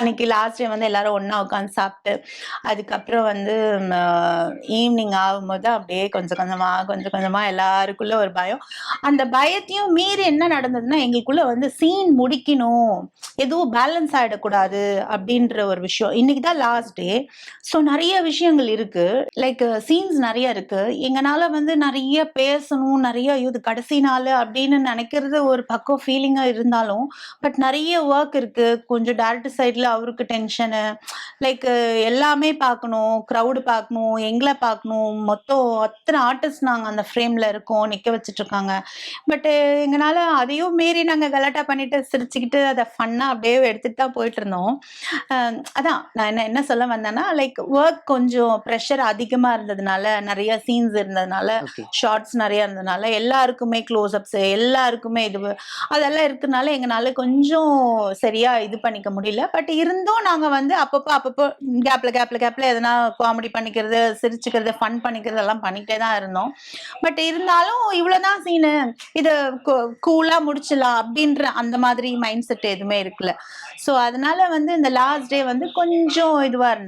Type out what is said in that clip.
அன்னைக்கு last day வந்து எல்லாரும் ஒண்ணா உட்காந்து சாப்பிட்டு அதுக்கப்புறம் வந்து ஈவினிங் ஆகும்போது அப்படியே கொஞ்சம் கொஞ்சமா எல்லாருக்குள்ள ஒரு பயம். அந்த பயத்தையும் மீறி என்ன நடந்ததுன்னா எங்களுக்குள்ள வந்து சீன் முடிக்கணும், எதுவும் பேலன்ஸ் ஆயிடக்கூடாது அப்படின்ற ஒரு விஷயம். இன்னைக்கு தான் லாஸ்ட் டே. ஸோ நிறைய விஷயங்கள் இருக்கு. லைக் சீன்ஸ் நிறைய இருக்கு. எங்கனால வந்து நிறைய பேசணும், நிறைய இது கடைசி நாள் அப்படின்னு நினைக்கிறது ஒரு பக்கம் ஃபீலிங்கா இருந்தாலும், பட் நிறைய ஒர்க் இருக்கு. கொஞ்சம் டைரக்டர் சைட்ல அவருக்கு டென்ஷனு. லைக் எல்லாமே பார்க்கணும், க்ரௌடு பார்க்கணும், எங்கள பார்க்கணும். மொத்தம் அத்தனை ஆர்டிஸ்ட் நாங்க அந்த ஃப்ரேம்ல இருக்கோம், நிக்க வச்சுட்டு இருக்காங்க. பட் எங்கனால அதையும் மீறி நாங்க கலாட்டா பண்ணிட்டு, சிரிச்சுக்கிட்டு அத ஃபன்னா அப்படியே எடுத்துட்டு தான் போயிட்டுருந்தோம். அதான் நான் என்ன என்ன சொல்ல வந்தேன்னா, லைக் ஒர்க் கொஞ்சம் ப்ரெஷர் அதிகமா இருந்ததுனால, நெறைய சீன்ஸ் இருந்ததுனால, ஓகே. ஷார்ட்ஸ் நெறைய இருந்ததுனால, எல்லாருக்குமே க்ளோஸ் அப்ஸ் எல்லாருக்குமே அதெல்லாம் இருக்கனால எங்கனால கொஞ்சம் சரியா இது பண்ணிக்க முடியல. பட் இருந்தும் நாங்க வந்து அப்பப்போ கேப்ல எதனா காமெடி பண்ணிக்கிறது, சிரிச்சுக்கிறது, ஃபன் பண்ணிக்கிறது எல்லாம் பண்ணிக்கிட்டே தான் இருந்தோம். பட் இருந்தாலும் இவ்வளவுதான் சீனு, இத கூலா முடிச்சிடலாம் அப்படின்ற அந்த மாதிரி மைண்ட் செட் எதுவுமே இருக்குல்ல. ஸோ அதனால வந்து இந்த லாஸ்ட் டே வந்து கொஞ்சம் இதுவா இருந்தது.